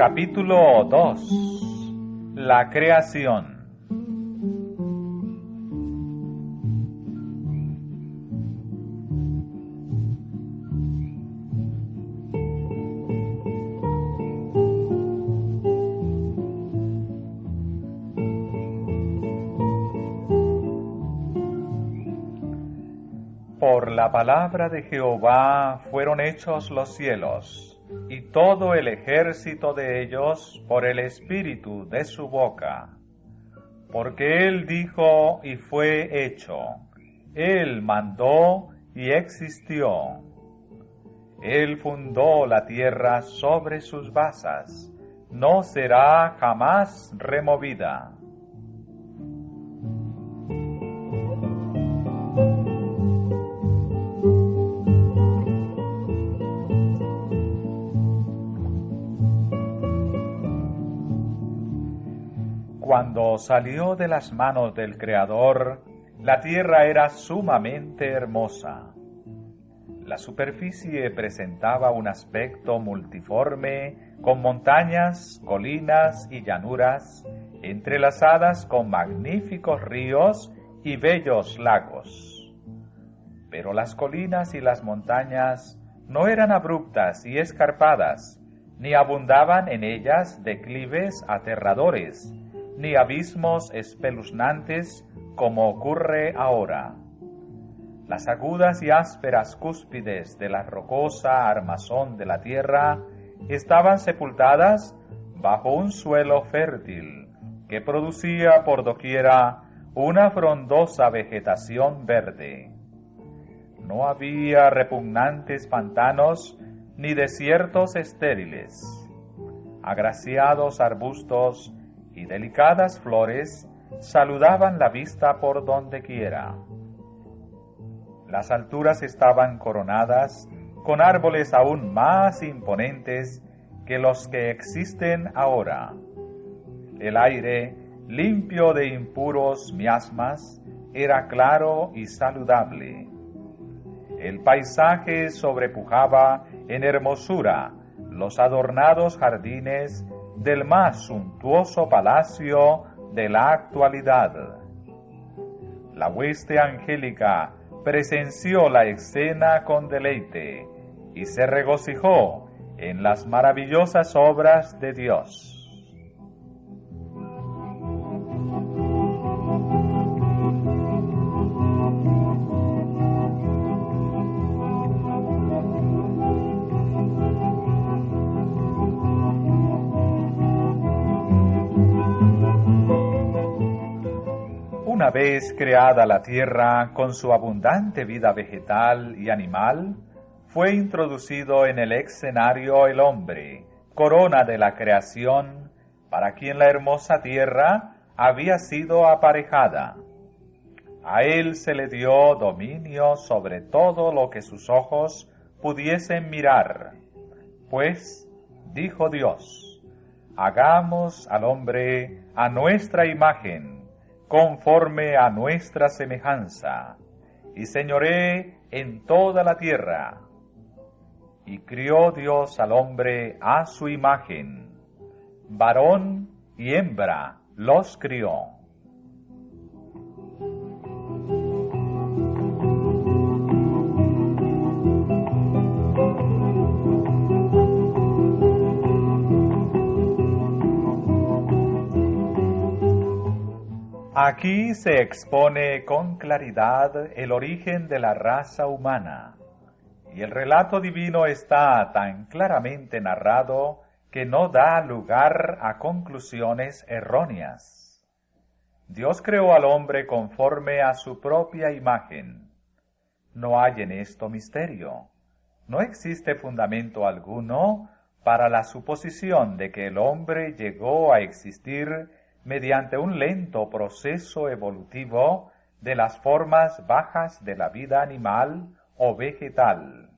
Capítulo 2. La creación. Por la palabra de Jehová fueron hechos los cielos, y todo el ejército de ellos por el espíritu de su boca. Porque él dijo y fue hecho, él mandó y existió. Él fundó la tierra sobre sus basas, no será jamás removida. Cuando salió de las manos del Creador, la tierra era sumamente hermosa. La superficie presentaba un aspecto multiforme, con montañas, colinas y llanuras, entrelazadas con magníficos ríos y bellos lagos. Pero las colinas y las montañas no eran abruptas y escarpadas, ni abundaban en ellas declives aterradores, ni abismos espeluznantes como ocurre ahora. Las agudas y ásperas cúspides de la rocosa armazón de la tierra estaban sepultadas bajo un suelo fértil que producía por doquiera una frondosa vegetación verde. No había repugnantes pantanos ni desiertos estériles. Agraciados arbustos y delicadas flores saludaban la vista por donde quiera. Las alturas estaban coronadas con árboles aún más imponentes que los que existen ahora. El aire, limpio de impuros miasmas, era claro y saludable. El paisaje sobrepujaba en hermosura los adornados jardines del más suntuoso palacio de la actualidad. La hueste angélica presenció la escena con deleite y se regocijó en las maravillosas obras de Dios. Una vez creada la tierra con su abundante vida vegetal y animal, fue introducido en el escenario el hombre, corona de la creación, para quien la hermosa tierra había sido aparejada. A él se le dio dominio sobre todo lo que sus ojos pudiesen mirar. Pues, dijo Dios, hagamos al hombre a nuestra imagen, conforme a nuestra semejanza, y señoree en toda la tierra. Y crió Dios al hombre a su imagen, varón y hembra los crió. Aquí se expone con claridad el origen de la raza humana, y el relato divino está tan claramente narrado que no da lugar a conclusiones erróneas. Dios creó al hombre conforme a su propia imagen. No hay en esto misterio. No existe fundamento alguno para la suposición de que el hombre llegó a existir mediante un lento proceso evolutivo de las formas bajas de la vida animal o vegetal.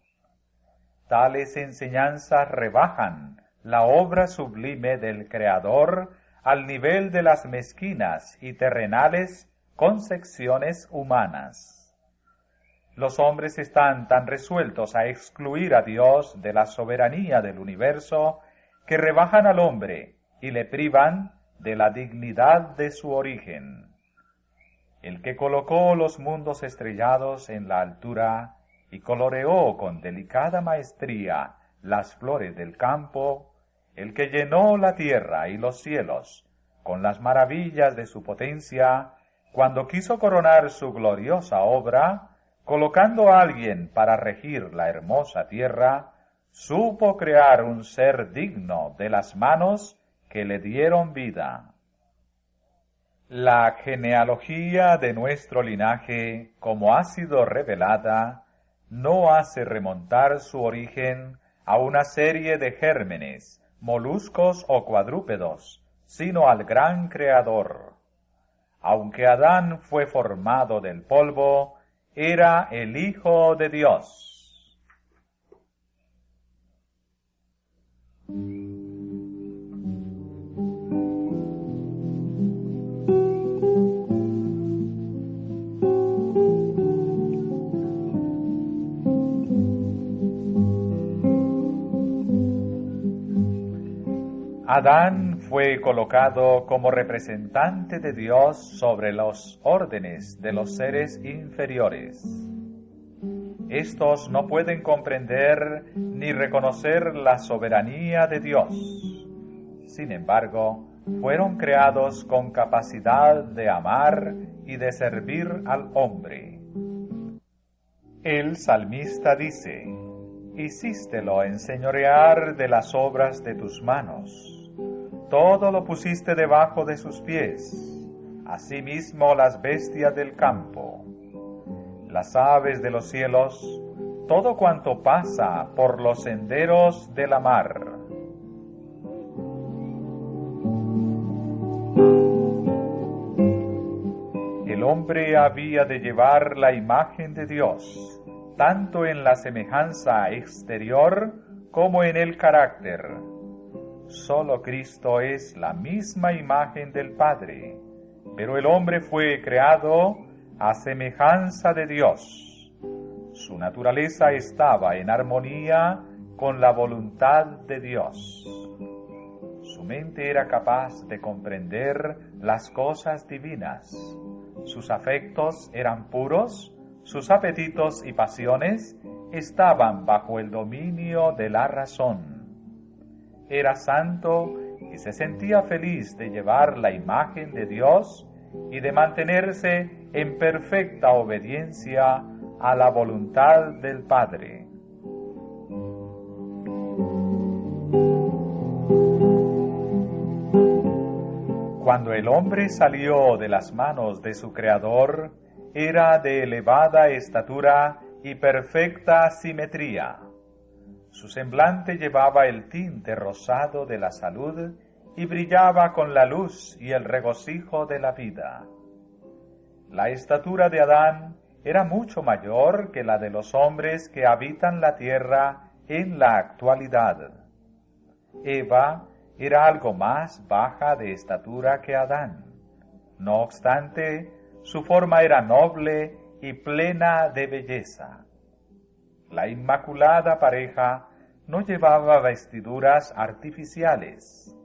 Tales enseñanzas rebajan la obra sublime del Creador al nivel de las mezquinas y terrenales concepciones humanas. Los hombres están tan resueltos a excluir a Dios de la soberanía del universo que rebajan al hombre y le privan de la dignidad de su origen. El que colocó los mundos estrellados en la altura y coloreó con delicada maestría las flores del campo, el que llenó la tierra y los cielos con las maravillas de su potencia, cuando quiso coronar su gloriosa obra, colocando a alguien para regir la hermosa tierra, supo crear un ser digno de las manos que le dieron vida. La genealogía de nuestro linaje, como ha sido revelada, no hace remontar su origen a una serie de gérmenes, moluscos o cuadrúpedos, sino al gran Creador. Aunque Adán fue formado del polvo, era el Hijo de Dios. Adán fue colocado como representante de Dios sobre los órdenes de los seres inferiores. Estos no pueden comprender ni reconocer la soberanía de Dios. Sin embargo, fueron creados con capacidad de amar y de servir al hombre. El salmista dice: «Hicístelo enseñorear de las obras de tus manos. Todo lo pusiste debajo de sus pies, asimismo las bestias del campo, las aves de los cielos, todo cuanto pasa por los senderos de la mar». El hombre había de llevar la imagen de Dios, tanto en la semejanza exterior como en el carácter. Solo Cristo es la misma imagen del Padre, pero el hombre fue creado a semejanza de Dios. Su naturaleza estaba en armonía con la voluntad de Dios. Su mente era capaz de comprender las cosas divinas. Sus afectos eran puros, sus apetitos y pasiones estaban bajo el dominio de la razón. Era santo y se sentía feliz de llevar la imagen de Dios y de mantenerse en perfecta obediencia a la voluntad del Padre. Cuando el hombre salió de las manos de su Creador, era de elevada estatura y perfecta simetría. Su semblante llevaba el tinte rosado de la salud y brillaba con la luz y el regocijo de la vida. La estatura de Adán era mucho mayor que la de los hombres que habitan la tierra en la actualidad. Eva era algo más baja de estatura que Adán. No obstante, su forma era noble y plena de belleza. La inmaculada pareja no llevaba vestiduras artificiales.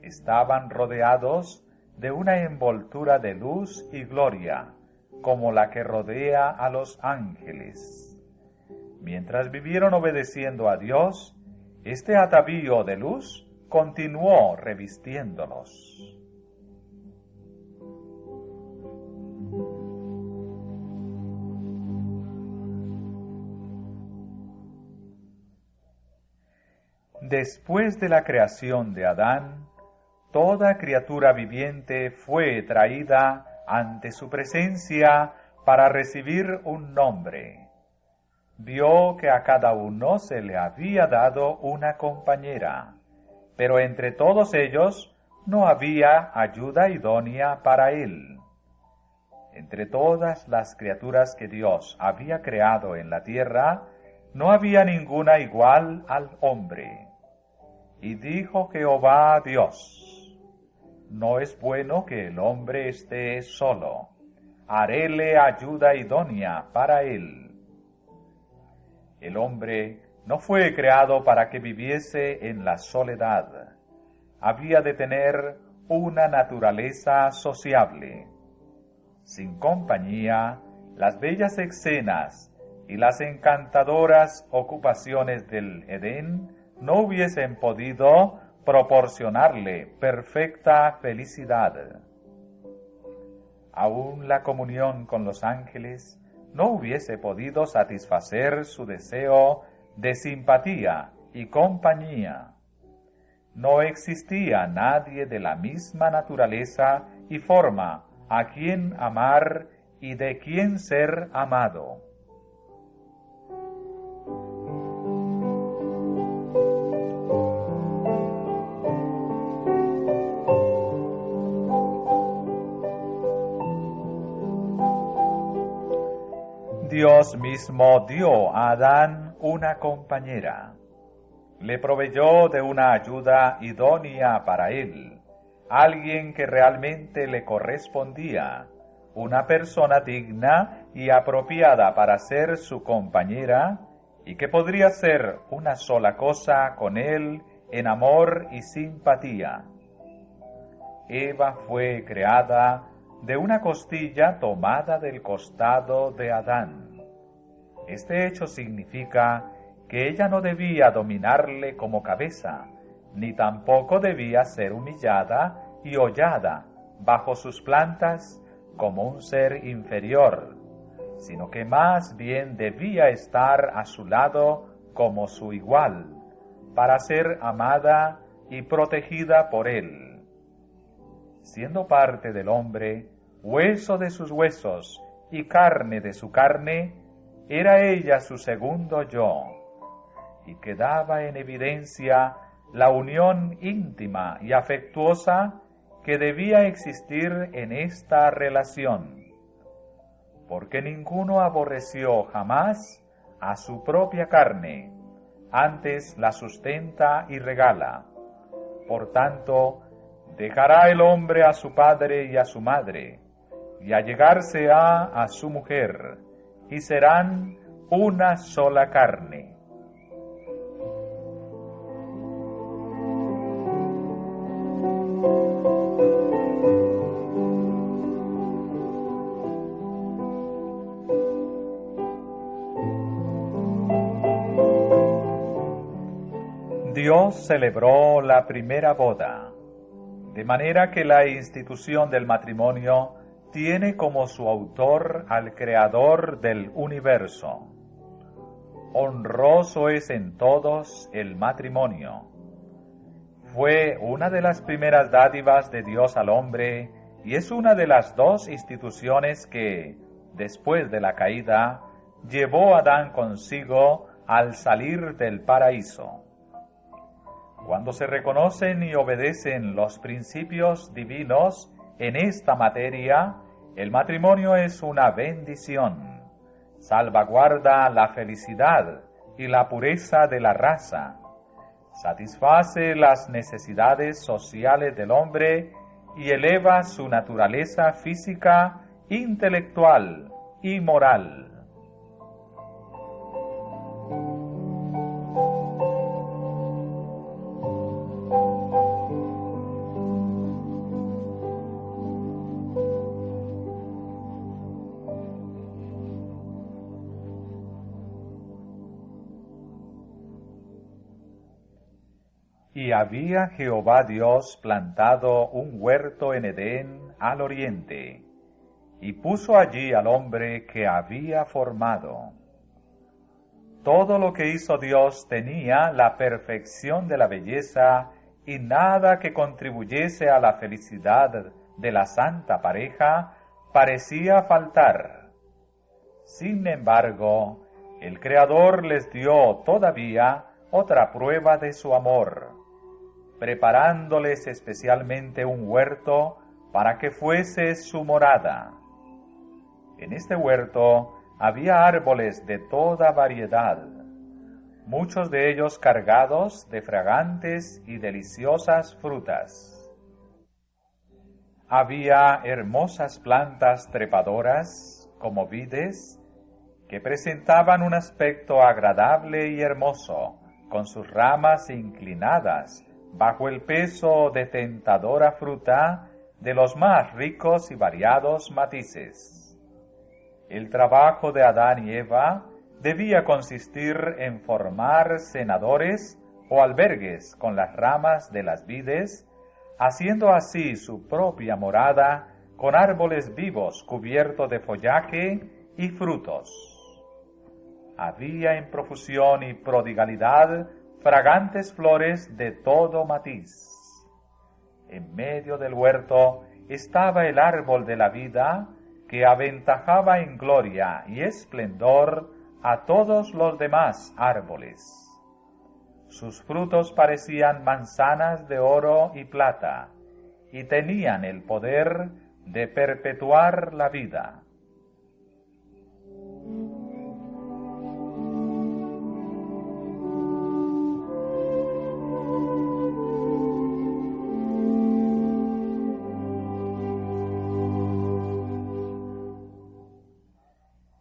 Estaban rodeados de una envoltura de luz y gloria, como la que rodea a los ángeles. Mientras vivieron obedeciendo a Dios, este atavío de luz continuó revistiéndolos. Después de la creación de Adán, toda criatura viviente fue traída ante su presencia para recibir un nombre. Vio que a cada uno se le había dado una compañera, pero entre todos ellos no había ayuda idónea para él. Entre todas las criaturas que Dios había creado en la tierra, no había ninguna igual al hombre. Y dijo Jehová Dios: no es bueno que el hombre esté solo, haréle ayuda idónea para él. El hombre no fue creado para que viviese en la soledad. Había de tener una naturaleza sociable. Sin compañía, las bellas escenas y las encantadoras ocupaciones del Edén no hubiesen podido proporcionarle perfecta felicidad. Aún la comunión con los ángeles no hubiese podido satisfacer su deseo de simpatía y compañía. No existía nadie de la misma naturaleza y forma a quien amar y de quien ser amado. Dios mismo dio a Adán una compañera. Le proveyó de una ayuda idónea para él, alguien que realmente le correspondía, una persona digna y apropiada para ser su compañera y que podría ser una sola cosa con él en amor y simpatía. Eva fue creada de una costilla tomada del costado de Adán. Este hecho significa que ella no debía dominarle como cabeza, ni tampoco debía ser humillada y hollada bajo sus plantas como un ser inferior, sino que más bien debía estar a su lado como su igual, para ser amada y protegida por él. Siendo parte del hombre, hueso de sus huesos y carne de su carne, era ella su segundo yo, y quedaba en evidencia la unión íntima y afectuosa que debía existir en esta relación, porque ninguno aborreció jamás a su propia carne, antes la sustenta y regala. Por tanto, dejará el hombre a su padre y a su madre, y allegarse a su mujer, y serán una sola carne. Dios celebró la primera boda, de manera que la institución del matrimonio tiene como su autor al Creador del universo. Honroso es en todos el matrimonio. Fue una de las primeras dádivas de Dios al hombre y es una de las dos instituciones que, después de la caída, llevó a Adán consigo al salir del paraíso. Cuando se reconocen y obedecen los principios divinos en esta materia, el matrimonio es una bendición, salvaguarda la felicidad y la pureza de la raza, satisface las necesidades sociales del hombre y eleva su naturaleza física, intelectual y moral. Y había Jehová Dios plantado un huerto en Edén al oriente, y puso allí al hombre que había formado. Todo lo que hizo Dios tenía la perfección de la belleza, y nada que contribuyese a la felicidad de la santa pareja parecía faltar. Sin embargo, el Creador les dio todavía otra prueba de su amor, preparándoles especialmente un huerto para que fuese su morada. En este huerto había árboles de toda variedad, muchos de ellos cargados de fragantes y deliciosas frutas. Había hermosas plantas trepadoras como vides que presentaban un aspecto agradable y hermoso, con sus ramas inclinadas bajo el peso de tentadora fruta de los más ricos y variados matices. El trabajo de Adán y Eva debía consistir en formar cenadores o albergues con las ramas de las vides, haciendo así su propia morada con árboles vivos cubiertos de follaje y frutos. Había en profusión y prodigalidad fragantes flores de todo matiz. En medio del huerto estaba el árbol de la vida, que aventajaba en gloria y esplendor a todos los demás árboles. Sus frutos parecían manzanas de oro y plata, y tenían el poder de perpetuar la vida.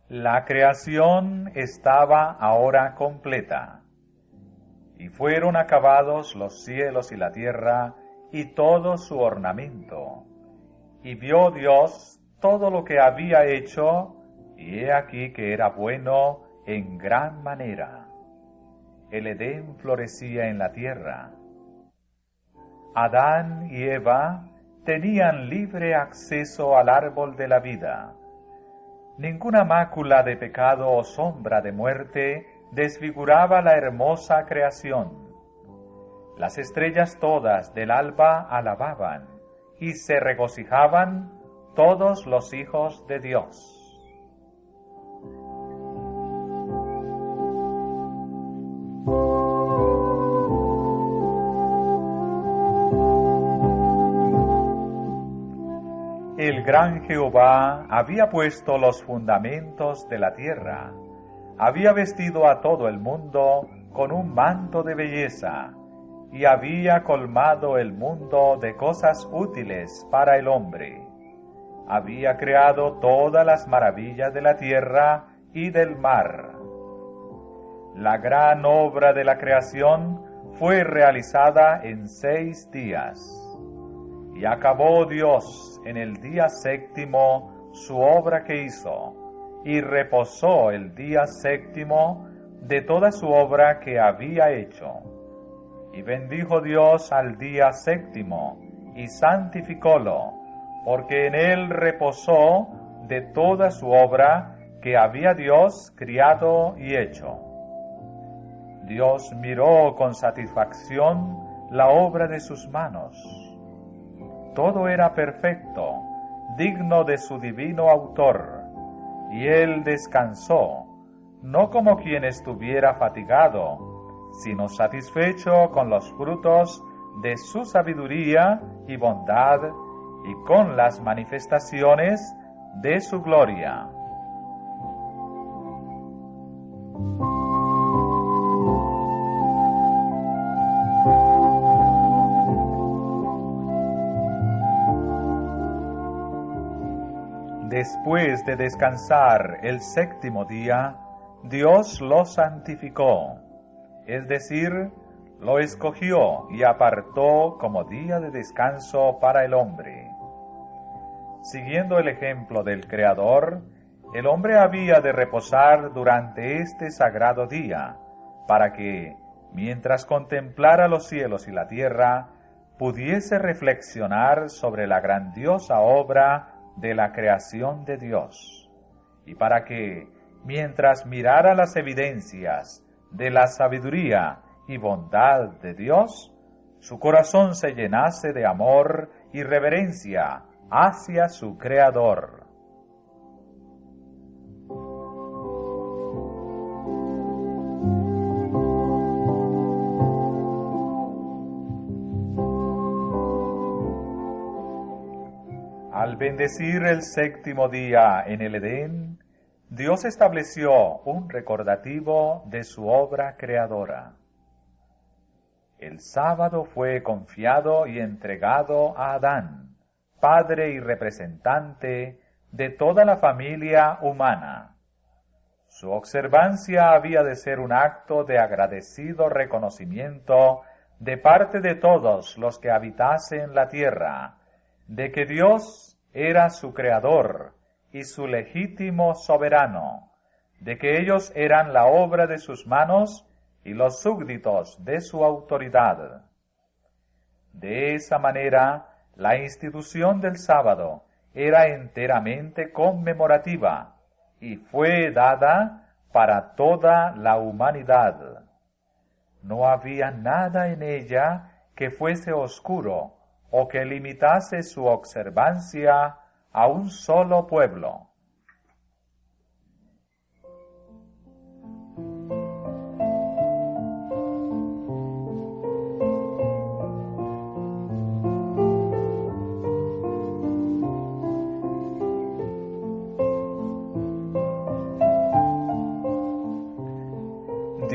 La creación estaba ahora completa, y fueron acabados los cielos y la tierra, y todo su ornamento. Y vio Dios todo lo que había hecho, y he aquí que era bueno en gran manera. El Edén florecía en la tierra. Adán y Eva tenían libre acceso al árbol de la vida. Ninguna mácula de pecado o sombra de muerte desfiguraba la hermosa creación. Las estrellas todas del alba alababan, y se regocijaban todos los hijos de Dios. El gran Jehová había puesto los fundamentos de la tierra, había vestido a todo el mundo con un manto de belleza, y había colmado el mundo de cosas útiles para el hombre. Había creado todas las maravillas de la tierra y del mar. La gran obra de la creación fue realizada en 6 días, y acabó Dios en el día séptimo su obra que hizo, y reposó el día séptimo de toda su obra que había hecho. Y bendijo Dios al día séptimo, y santificólo, porque en él reposó de toda su obra que había Dios criado y hecho. Dios miró con satisfacción la obra de sus manos. Todo era perfecto, digno de su divino autor, y él descansó, no como quien estuviera fatigado, sino satisfecho con los frutos de su sabiduría y bondad, y con las manifestaciones de su gloria. Después de descansar el séptimo día, Dios lo santificó, es decir, lo escogió y apartó como día de descanso para el hombre. Siguiendo el ejemplo del Creador, el hombre había de reposar durante este sagrado día, para que, mientras contemplara los cielos y la tierra, pudiese reflexionar sobre la grandiosa obra de la creación de Dios, y para que, mientras mirara las evidencias de la sabiduría y bondad de Dios, su corazón se llenase de amor y reverencia hacia su Creador. Al bendecir el séptimo día en el Edén, Dios estableció un recordativo de su obra creadora. El sábado fue confiado y entregado a Adán, padre y representante de toda la familia humana. Su observancia había de ser un acto de agradecido reconocimiento de parte de todos los que habitasen la tierra, de que Dios era su creador y su legítimo soberano, de que ellos eran la obra de sus manos y los súbditos de su autoridad. De esa manera, la institución del sábado era enteramente conmemorativa y fue dada para toda la humanidad. No había nada en ella que fuese oscuro o que limitase su observancia a un solo pueblo.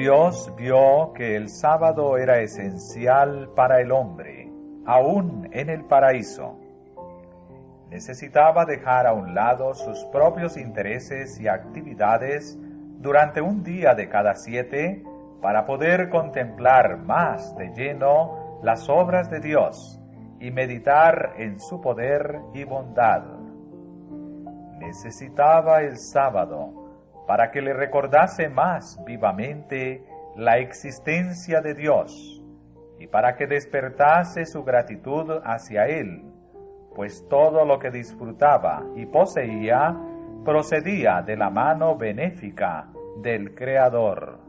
Dios vio que el sábado era esencial para el hombre, aún en el paraíso. Necesitaba dejar a un lado sus propios intereses y actividades durante un día de cada 7 para poder contemplar más de lleno las obras de Dios y meditar en su poder y bondad. Necesitaba el sábado para que le recordase más vivamente la existencia de Dios y para que despertase su gratitud hacia Él, pues todo lo que disfrutaba y poseía procedía de la mano benéfica del Creador.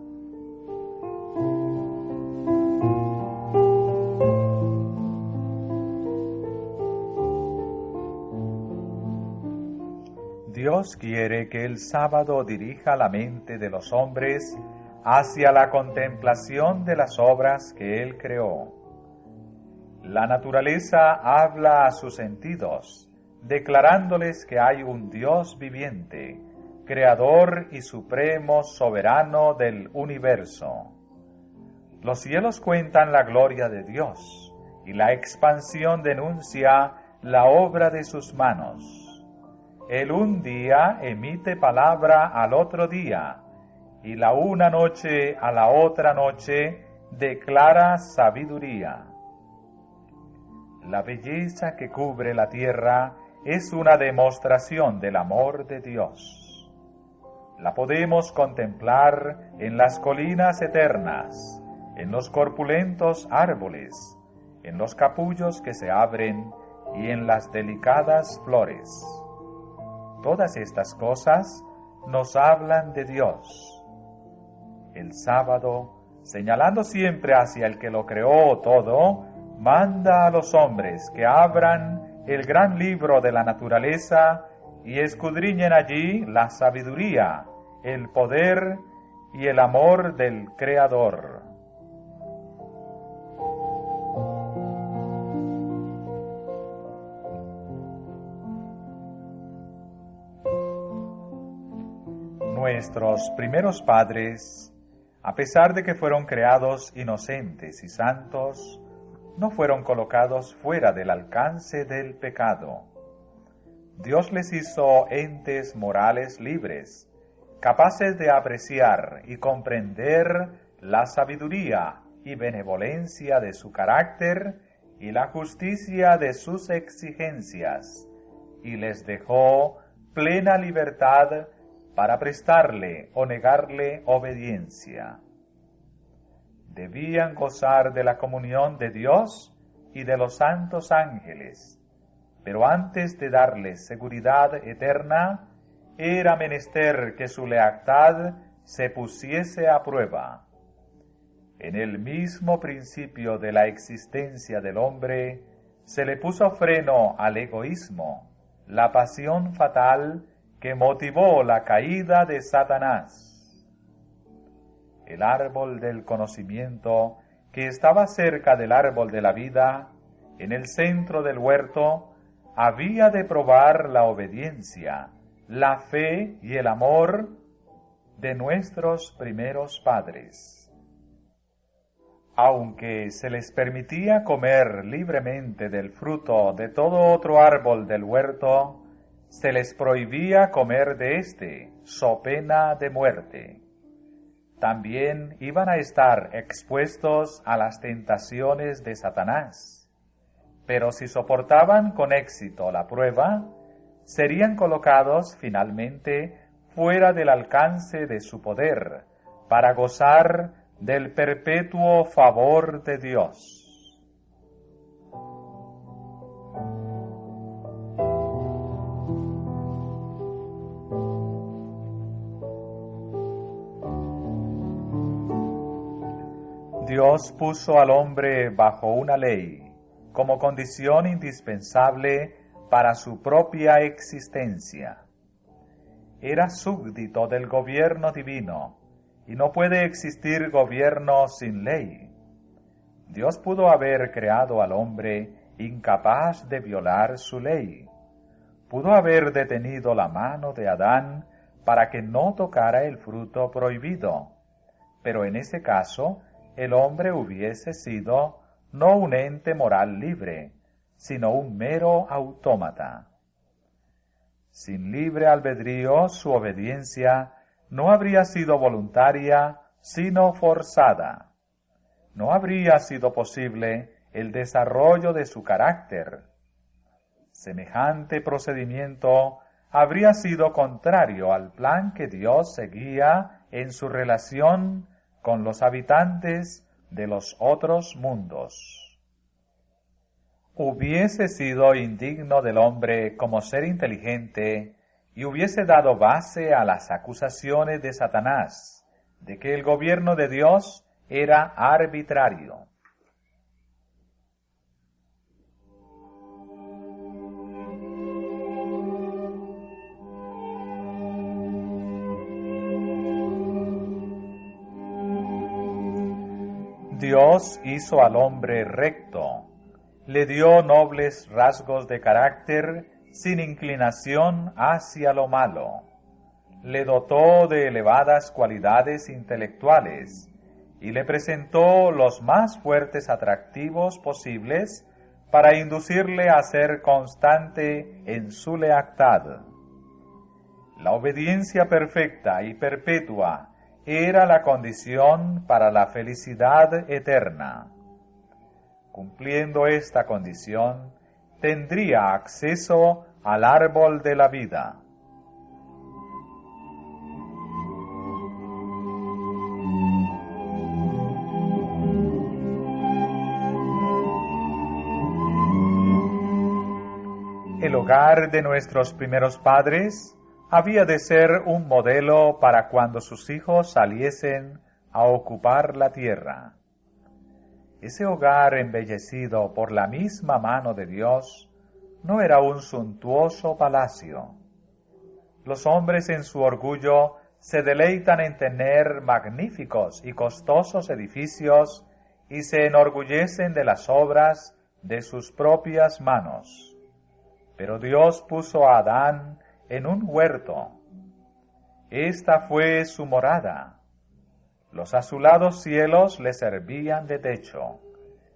Dios quiere que el sábado dirija la mente de los hombres hacia la contemplación de las obras que Él creó. La naturaleza habla a sus sentidos, declarándoles que hay un Dios viviente, creador y supremo soberano del universo. Los cielos cuentan la gloria de Dios, y la expansión denuncia la obra de sus manos. El un día emite palabra al otro día, y la una noche a la otra noche declara sabiduría. La belleza que cubre la tierra es una demostración del amor de Dios. La podemos contemplar en las colinas eternas, en los corpulentos árboles, en los capullos que se abren y en las delicadas flores. Todas estas cosas nos hablan de Dios. El sábado, señalando siempre hacia el que lo creó todo, manda a los hombres que abran el gran libro de la naturaleza y escudriñen allí la sabiduría, el poder y el amor del Creador. Nuestros primeros padres, a pesar de que fueron creados inocentes y santos, no fueron colocados fuera del alcance del pecado. Dios les hizo entes morales libres, capaces de apreciar y comprender la sabiduría y benevolencia de su carácter y la justicia de sus exigencias, y les dejó plena libertad para prestarle o negarle obediencia. Debían gozar de la comunión de Dios y de los santos ángeles, pero antes de darles seguridad eterna, era menester que su lealtad se pusiese a prueba. En el mismo principio de la existencia del hombre, se le puso freno al egoísmo, la pasión fatal que motivó la caída de Satanás. El árbol del conocimiento, que estaba cerca del árbol de la vida, en el centro del huerto, había de probar la obediencia, la fe y el amor de nuestros primeros padres. Aunque se les permitía comer libremente del fruto de todo otro árbol del huerto, se les prohibía comer de éste, so pena de muerte. También iban a estar expuestos a las tentaciones de Satanás. Pero si soportaban con éxito la prueba, serían colocados finalmente fuera del alcance de su poder, para gozar del perpetuo favor de Dios. Dios puso al hombre bajo una ley, como condición indispensable para su propia existencia. Era súbdito del gobierno divino, y no puede existir gobierno sin ley. Dios pudo haber creado al hombre incapaz de violar su ley. Pudo haber detenido la mano de Adán para que no tocara el fruto prohibido, pero en ese caso el hombre hubiese sido no un ente moral libre, sino un mero autómata. Sin libre albedrío, su obediencia no habría sido voluntaria, sino forzada. No habría sido posible el desarrollo de su carácter. Semejante procedimiento habría sido contrario al plan que Dios seguía en su relación con los habitantes de los otros mundos. Hubiese sido indigno del hombre como ser inteligente y hubiese dado base a las acusaciones de Satanás de que el gobierno de Dios era arbitrario. Dios hizo al hombre recto, le dio nobles rasgos de carácter sin inclinación hacia lo malo, le dotó de elevadas cualidades intelectuales y le presentó los más fuertes atractivos posibles para inducirle a ser constante en su lealtad. La obediencia perfecta y perpetua era la condición para la felicidad eterna. Cumpliendo esta condición, tendría acceso al árbol de la vida. El hogar de nuestros primeros padres había de ser un modelo para cuando sus hijos saliesen a ocupar la tierra. Ese hogar embellecido por la misma mano de Dios no era un suntuoso palacio. Los hombres en su orgullo se deleitan en tener magníficos y costosos edificios y se enorgullecen de las obras de sus propias manos. Pero Dios puso a Adán en un huerto. Esta fue su morada. Los azulados cielos le servían de techo.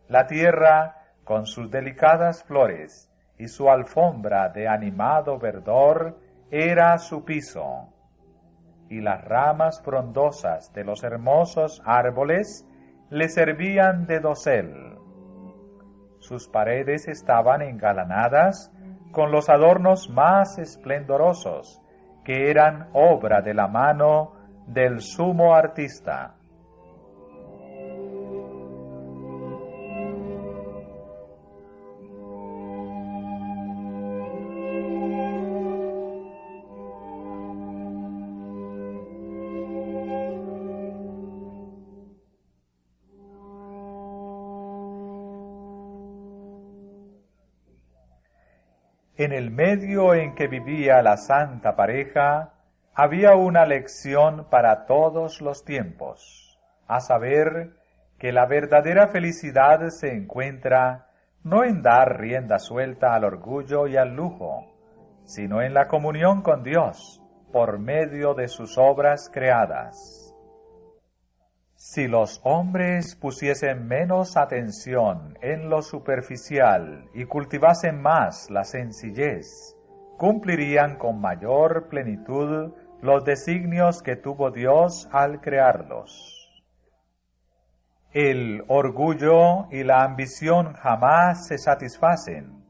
La tierra, con sus delicadas flores y su alfombra de animado verdor, era su piso. Y las ramas frondosas de los hermosos árboles le servían de dosel. Sus paredes estaban engalanadas con los adornos más esplendorosos, que eran obra de la mano del sumo artista. En el medio en que vivía la santa pareja, había una lección para todos los tiempos, a saber, que la verdadera felicidad se encuentra no en dar rienda suelta al orgullo y al lujo, sino en la comunión con Dios, por medio de sus obras creadas. Si los hombres pusiesen menos atención en lo superficial y cultivasen más la sencillez, cumplirían con mayor plenitud los designios que tuvo Dios al crearlos. El orgullo y la ambición jamás se satisfacen,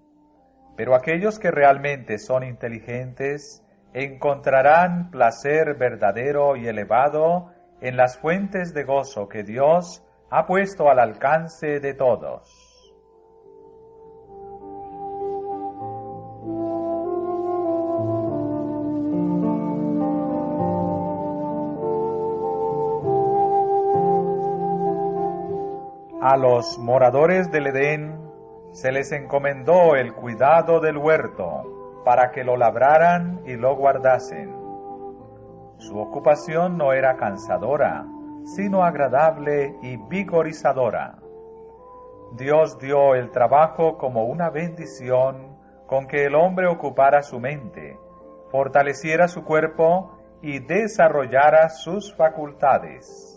pero aquellos que realmente son inteligentes encontrarán placer verdadero y elevado en las fuentes de gozo que Dios ha puesto al alcance de todos. A los moradores del Edén se les encomendó el cuidado del huerto para que lo labraran y lo guardasen. Su ocupación no era cansadora, sino agradable y vigorizadora. Dios dio el trabajo como una bendición con que el hombre ocupara su mente, fortaleciera su cuerpo y desarrollara sus facultades.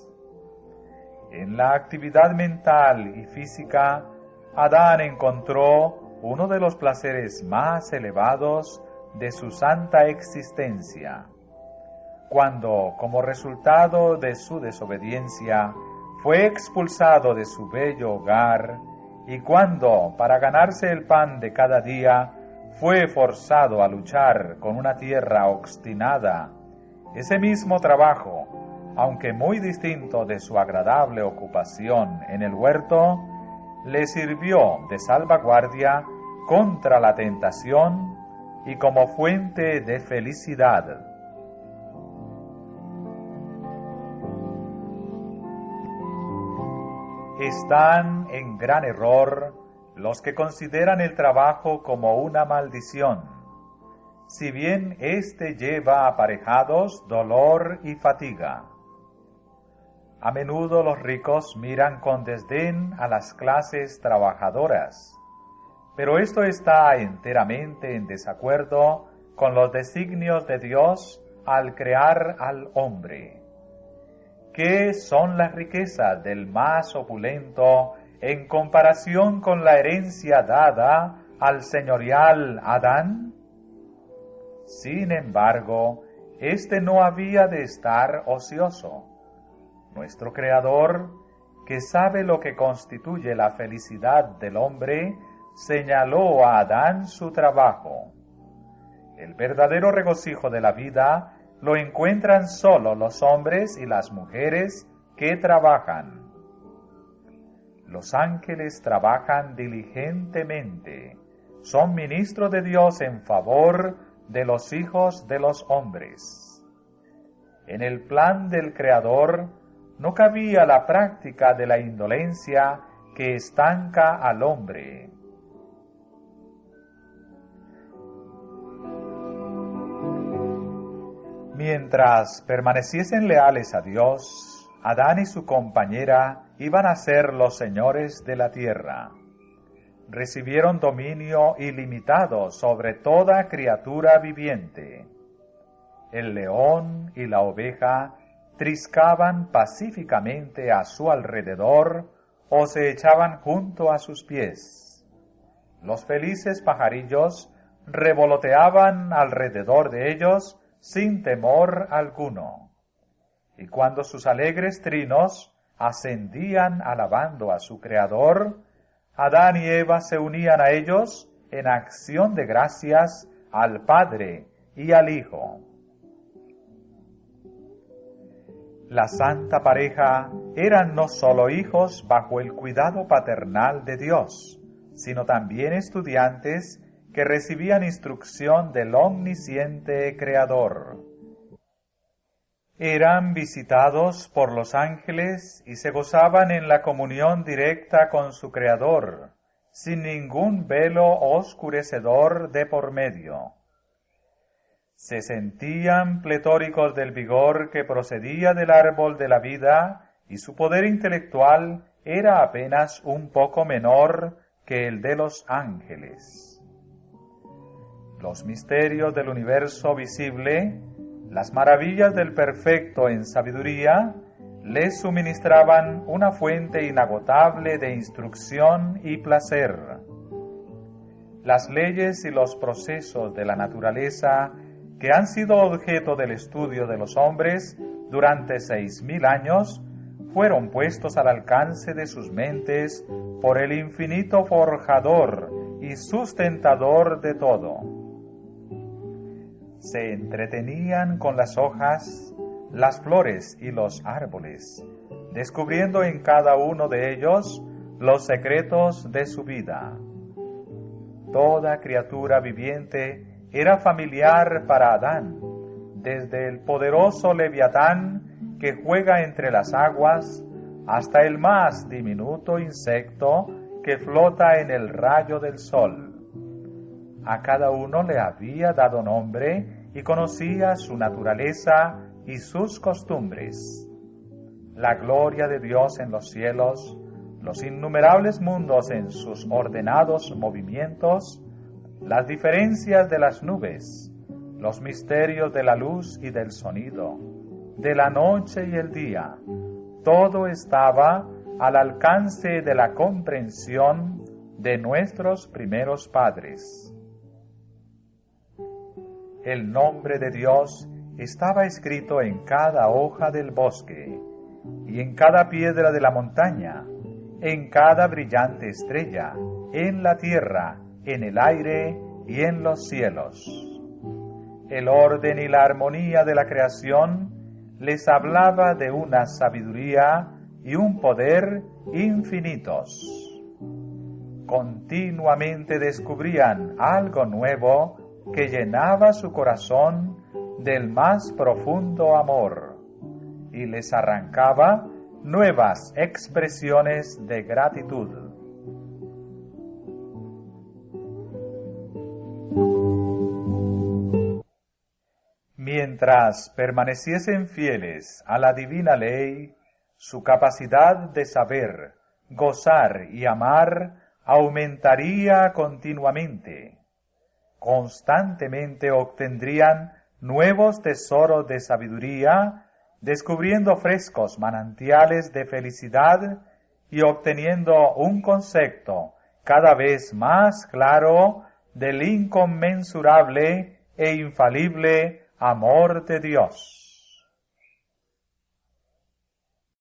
En la actividad mental y física, Adán encontró uno de los placeres más elevados de su santa existencia. Cuando, como resultado de su desobediencia, fue expulsado de su bello hogar, y cuando, para ganarse el pan de cada día, fue forzado a luchar con una tierra obstinada, ese mismo trabajo, aunque muy distinto de su agradable ocupación en el huerto, le sirvió de salvaguardia contra la tentación y como fuente de felicidad. Están en gran error los que consideran el trabajo como una maldición, si bien éste lleva aparejados dolor y fatiga. A menudo los ricos miran con desdén a las clases trabajadoras, pero esto está enteramente en desacuerdo con los designios de Dios al crear al hombre. ¿Qué son las riquezas del más opulento en comparación con la herencia dada al señorial Adán? Sin embargo, éste no había de estar ocioso. Nuestro Creador, que sabe lo que constituye la felicidad del hombre, señaló a Adán su trabajo. El verdadero regocijo de la vida lo encuentran solo los hombres y las mujeres que trabajan. Los ángeles trabajan diligentemente, son ministros de Dios en favor de los hijos de los hombres. En el plan del Creador no cabía la práctica de la indolencia que estanca al hombre. Mientras permaneciesen leales a Dios, Adán y su compañera iban a ser los señores de la tierra. Recibieron dominio ilimitado sobre toda criatura viviente. El león y la oveja triscaban pacíficamente a su alrededor o se echaban junto a sus pies. Los felices pajarillos revoloteaban alrededor de ellos sin temor alguno. Y cuando sus alegres trinos ascendían alabando a su Creador, Adán y Eva se unían a ellos en acción de gracias al Padre y al Hijo. La santa pareja eran no solo hijos bajo el cuidado paternal de Dios, sino también estudiantes que recibían instrucción del omnisciente Creador. Eran visitados por los ángeles y se gozaban en la comunión directa con su Creador, sin ningún velo oscurecedor de por medio. Se sentían pletóricos del vigor que procedía del árbol de la vida y su poder intelectual era apenas un poco menor que el de los ángeles. Los misterios del universo visible, las maravillas del perfecto en sabiduría, les suministraban una fuente inagotable de instrucción y placer. las leyes y los procesos de la naturaleza que han sido objeto del estudio de los hombres durante 6000 años, fueron puestos al alcance de sus mentes por el infinito forjador y sustentador de todo. Se entretenían con las hojas, las flores y los árboles, descubriendo en cada uno de ellos los secretos de su vida. Toda criatura viviente era familiar para Adán, desde el poderoso Leviatán que juega entre las aguas, hasta el más diminuto insecto que flota en el rayo del sol. A cada uno le había dado nombre y conocía su naturaleza y sus costumbres. La gloria de Dios en los cielos, los innumerables mundos en sus ordenados movimientos, las diferencias de las nubes, los misterios de la luz y del sonido, de la noche y el día, todo estaba al alcance de la comprensión de nuestros primeros padres. El nombre de Dios estaba escrito en cada hoja del bosque y en cada piedra de la montaña, en cada brillante estrella, en la tierra, en el aire y en los cielos. El orden y la armonía de la creación les hablaba de una sabiduría y un poder infinitos. Continuamente descubrían algo nuevo que llenaba su corazón del más profundo amor y les arrancaba nuevas expresiones de gratitud. Mientras permaneciesen fieles a la divina ley, su capacidad de saber, gozar y amar aumentaría continuamente. Constantemente obtendrían nuevos tesoros de sabiduría, descubriendo frescos manantiales de felicidad y obteniendo un concepto cada vez más claro del inconmensurable e infalible amor de Dios.